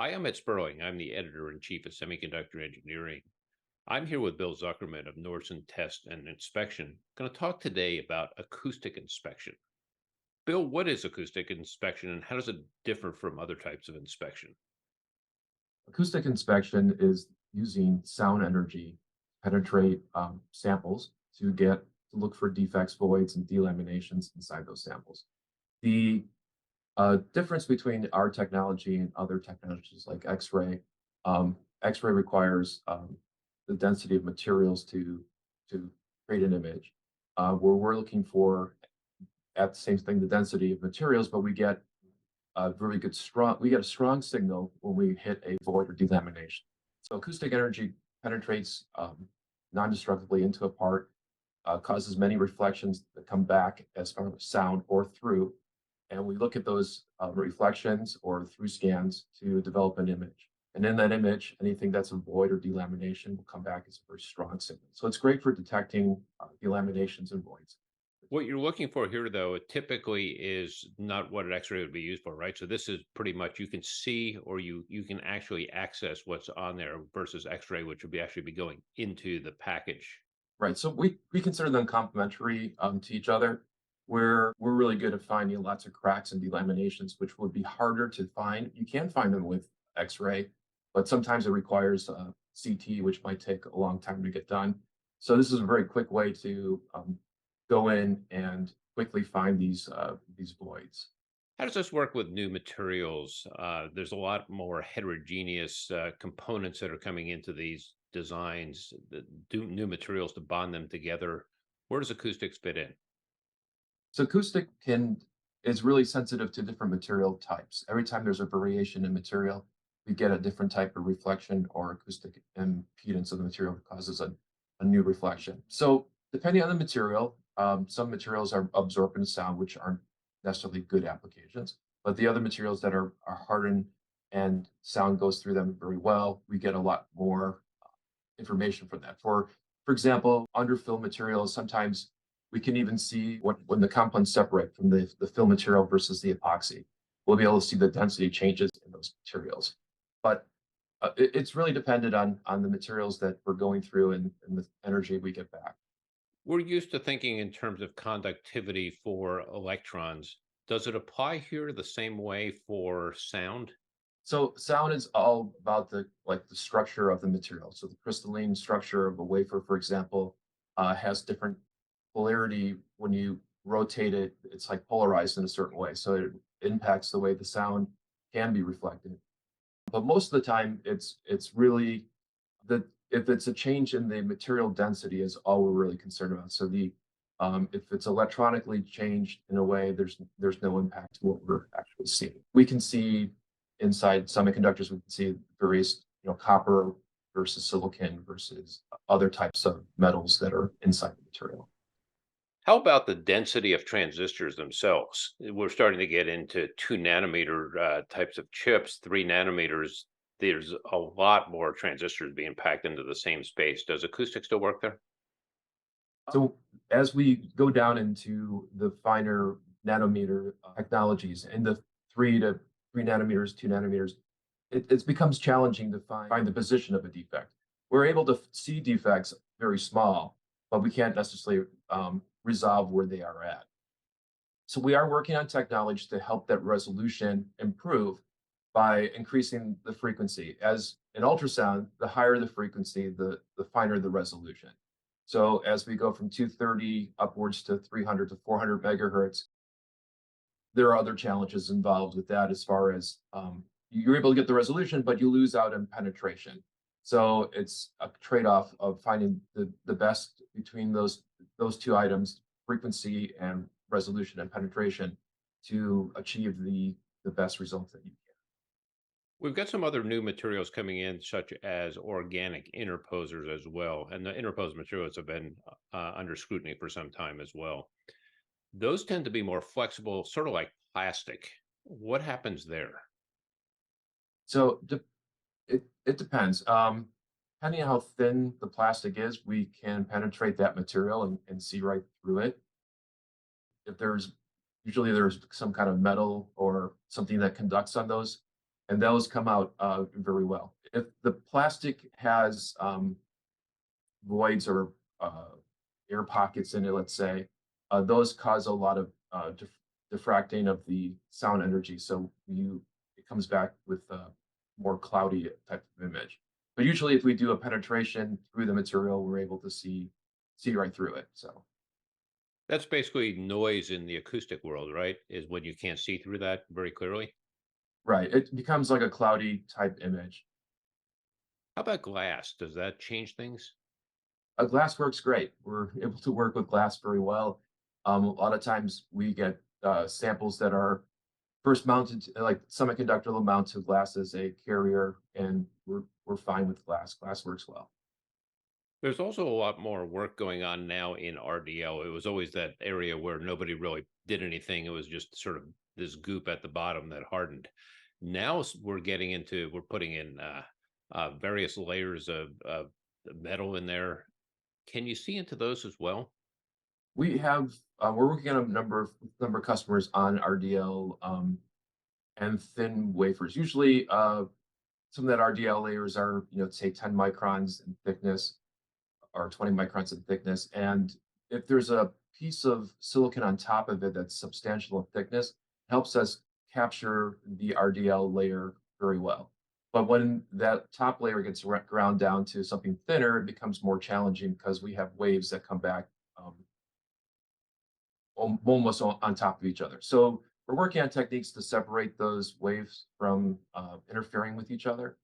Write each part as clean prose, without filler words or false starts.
Hi, I'm Ed Sperling. I'm the editor-in-chief of Semiconductor Engineering. I'm here with Bill Zuckerman of Nordson Test and Inspection. Going to talk today about acoustic inspection. Bill, what is acoustic inspection and how does it differ from other types of inspection? Acoustic inspection is using sound energy to penetrate samples to look for defects, voids, and delaminations inside those samples. The difference between our technology and other technologies like X-ray, X-ray requires the density of materials to create an image. Where we're looking for at the same thing, the density of materials, but we get a strong signal when we hit a void or delamination. So acoustic energy penetrates non-destructively into a part, causes many reflections that come back as far as sound or through, and we look at those reflections or through scans to develop an image. And in that image, anything that's a void or delamination will come back as a very strong signal. So it's great for detecting delaminations and voids. What you're looking for here, though, it typically is not what an X-ray would be used for, right? So this is pretty much you can see or you can actually access what's on there versus X-ray, which would be actually be going into the package. Right. So we consider them complementary to each other. We're really good at finding lots of cracks and delaminations, which would be harder to find. You can find them with X-ray, but sometimes it requires CT, which might take a long time to get done. So this is a very quick way to go in and quickly find these voids. How does this work with new materials? There's a lot more heterogeneous components that are coming into these designs, do new materials to bond them together. Where does acoustics fit in? So acoustic can is really sensitive to different material types. Every time there's a variation in material, we get a different type of reflection or acoustic impedance of the material that causes a new reflection. So depending on the material, some materials are absorbent sound, which aren't necessarily good applications, but the other materials that are hardened and sound goes through them very well, we get a lot more information from that. For example, underfill materials, sometimes we can even see when the compounds separate from the fill material versus the epoxy. We'll be able to see the density changes in those materials. But it's really dependent on the materials that we're going through and the energy we get back. We're used to thinking in terms of conductivity for electrons. Does it apply here the same way for sound? So sound is all about the structure of the material. So the crystalline structure of a wafer, for example, has different polarity when you rotate it. It's like polarized in a certain way, so it impacts the way the sound can be reflected. But most of the time, it's really that if it's a change in the material density is all we're really concerned about. So the if it's electronically changed in a way, there's no impact to what we're actually seeing. We can see inside semiconductors, we can see various, copper versus silicon versus other types of metals that are inside the material. How about the density of transistors themselves? We're starting to get into 2 nanometer types of chips, 3 nanometers. There's a lot more transistors being packed into the same space. Does acoustic still work there? So as we go down into the finer nanometer technologies, in the 3 nanometers, 2 nanometers, it becomes challenging to find the position of a defect. We're able to see defects very small, but we can't necessarily resolve where they are at. So we are working on technology to help that resolution improve by increasing the frequency. As in ultrasound, the higher the frequency, the finer the resolution. So as we go from 230 upwards to 300 to 400 megahertz, there are other challenges involved with that as far as you're able to get the resolution, but you lose out on penetration. So it's a trade-off of finding the best between those two items, frequency and resolution and penetration, to achieve the best results that you can. We've got some other new materials coming in, such as organic interposers as well. And the interposed materials have been under scrutiny for some time as well. Those tend to be more flexible, sort of like plastic. What happens there? So it depends. Depending on how thin the plastic is, we can penetrate that material and see right through it. If there's Usually there's some kind of metal or something that conducts on those and those come out very well. If the plastic has voids or air pockets in it, let's say, those cause a lot of diffracting of the sound energy. So it comes back with a more cloudy type of image. But usually, if we do a penetration through the material, we're able to see right through it. So That's basically noise in the acoustic world, right? Is when you can't see through that very clearly. right, it becomes like a cloudy type image. How about glass? Does that change things? Glass works great. We're able to work with glass very well. A lot of times we get samples that are first mounted, like semiconductor will mount to glass as a carrier, and we're fine with glass. Glass works well. There's also a lot more work going on now in RDL. It was always that area where nobody really did anything. It was just sort of this goop at the bottom that hardened. Now we're putting in various layers of metal in there. Can you see into those as well? We have we're working on a number of customers on RDL and thin wafers. Usually, some of that RDL layers are say 10 microns in thickness or 20 microns in thickness, and if there's a piece of silicon on top of it that's substantial in thickness, it helps us capture the RDL layer very well. But when that top layer gets ground down to something thinner, it becomes more challenging because we have waves that come back um, almost on top of each other. So we're working on techniques to separate those waves from interfering with each other.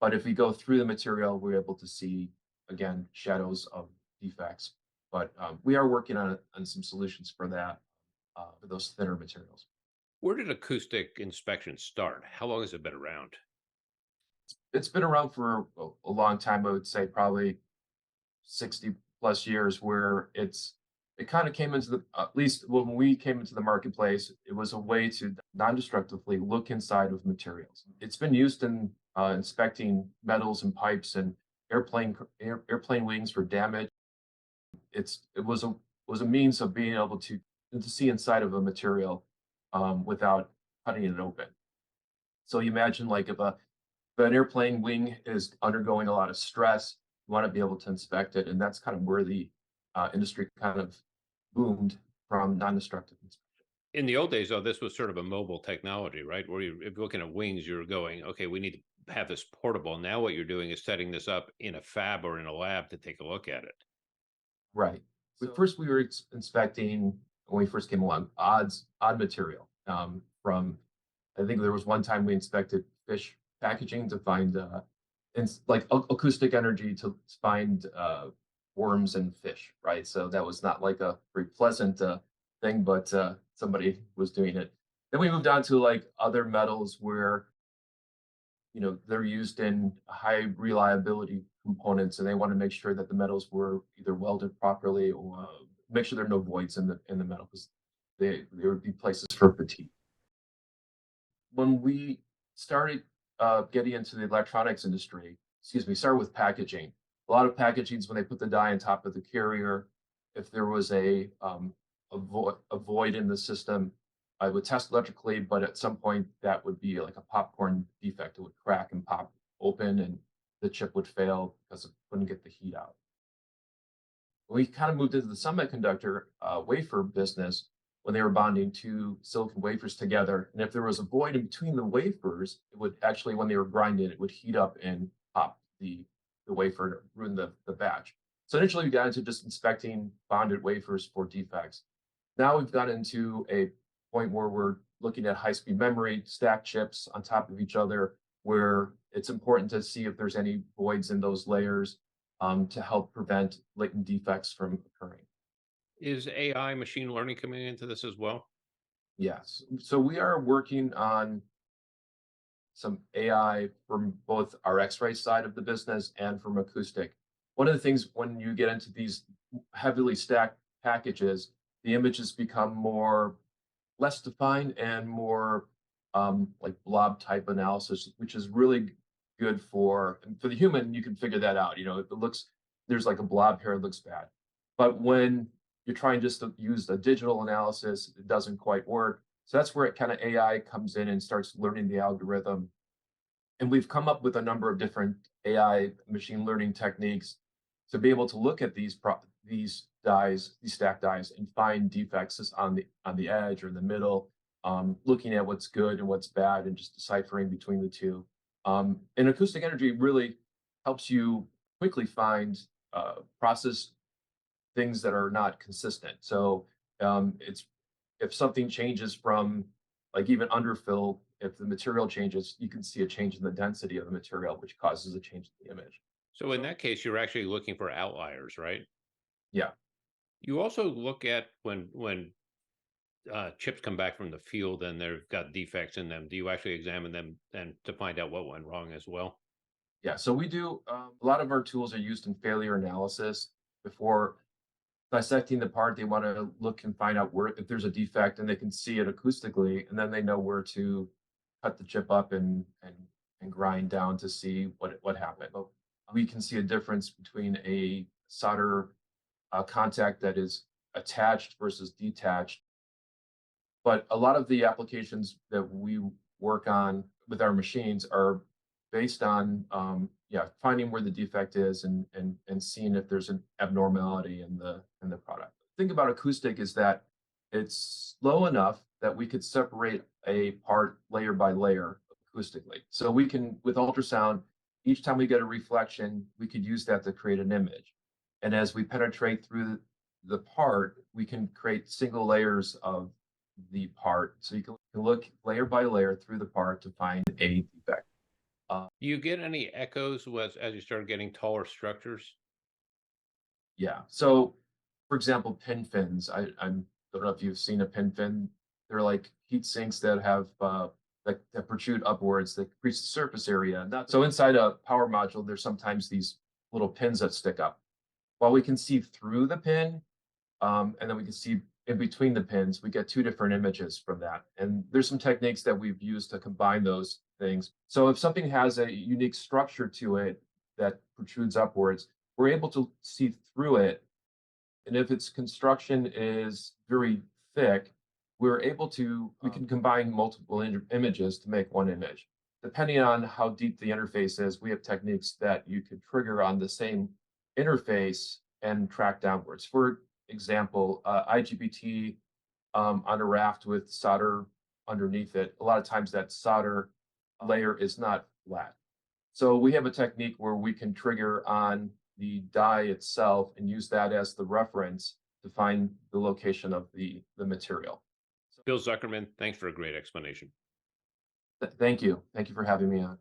But if we go through the material, we're able to see, again, shadows of defects. But we are working on some solutions for that, for those thinner materials. Where did acoustic inspection start? How long has it been around? It's been around for a long time. I would say probably 60 plus years, where it kind of came into the, at least when we came into the marketplace, it was a way to non-destructively look inside of materials. It's been used in inspecting metals and pipes and airplane wings for damage. It was a means of being able to see inside of a material without cutting it open. So you imagine, like, if an airplane wing is undergoing a lot of stress, you want to be able to inspect it, and that's kind of where the industry kind of boomed from non-destructive inspection. In the old days, though, this was sort of a mobile technology, right? Where if you're looking at wings, you're going, okay, we need to have this portable. Now, what you're doing is setting this up in a fab or in a lab to take a look at it. Right. First, we were inspecting when we first came along odd material from. I think there was one time we inspected fish packaging to find like acoustic energy to find worms and fish. Right. So that was not like a very pleasant thing, but somebody was doing it. Then we moved on to like other metals where they're used in high reliability components, and they want to make sure that the metals were either welded properly or make sure there are no voids in the metal, because there would be places for fatigue. When we started getting into the electronics industry, excuse me, started with packaging. A lot of packagings, when they put the die on top of the carrier, if there was a void in the system, I would test electrically, but at some point that would be like a popcorn defect. It would crack and pop open, and the chip would fail because it couldn't get the heat out. We kind of moved into the semiconductor wafer business when they were bonding two silicon wafers together. And if there was a void in between the wafers, it would actually, when they were grinding, it would heat up and pop the wafer and ruin the batch. So initially, we got into just inspecting bonded wafers for defects. Now we've got into a point where we're looking at high-speed memory, stacked chips on top of each other, where it's important to see if there's any voids in those layers to help prevent latent defects from occurring. Is AI machine learning coming into this as well? Yes. So we are working on some AI from both our X-ray side of the business and from acoustic. One of the things when you get into these heavily stacked packages, the images become less defined and more like blob type analysis, which is really good for the human. You can figure that out. If it looks, there's like a blob here, it looks bad. But when you're trying just to use a digital analysis, it doesn't quite work. So that's where it kind of AI comes in and starts learning the algorithm And we've come up with a number of different AI machine learning techniques to be able to look at these dies, these stacked dies, and find defects on the edge or in the middle, looking at what's good and what's bad, and just deciphering between the two. And acoustic energy really helps you quickly find process things that are not consistent. So it's if something changes from like even underfill, if the material changes, you can see a change in the density of the material, which causes a change in the image. So in that case, you're actually looking for outliers, right? Yeah. You also look at when chips come back from the field and they've got defects in them. Do you actually examine them and to find out what went wrong as well? Yeah. So we do a lot of our tools are used in failure analysis before dissecting the part. They want to look and find out where if there's a defect, and they can see it acoustically, and then they know where to cut the chip up and grind down to see what happened. But we can see a difference between a solder contact that is attached versus detached. But a lot of the applications that we work on with our machines are based on yeah, finding where the defect is, and seeing if there's an abnormality in the product. The thing about acoustic is that it's slow enough that we could separate a part layer by layer acoustically. So we can, with ultrasound, each time we get a reflection, we could use that to create an image. And as we penetrate through the part, we can create single layers of the part. So you can look layer by layer through the part to find a defect. Do you get any echoes as you start getting taller structures? Yeah. So, for example, pin fins. I don't know if you've seen a pin fin. They're like heat sinks that have that protrude upwards that increase the surface area. Not so inside a power module. There's sometimes these little pins that stick up. While we can see through the pin, and then we can see in between the pins, we get two different images from that. And there's some techniques that we've used to combine those things. So if something has a unique structure to it that protrudes upwards, we're able to see through it. And if its construction is very thick, we can combine multiple images to make one image. Depending on how deep the interface is, we have techniques that you could trigger on the same interface and track downwards. For example, IGBT on a raft with solder underneath it, a lot of times that solder layer is not flat. So we have a technique where we can trigger on the die itself and use that as the reference to find the location of the material. Bill Zuckerman, thanks for a great explanation. Thank you. Thank you for having me on.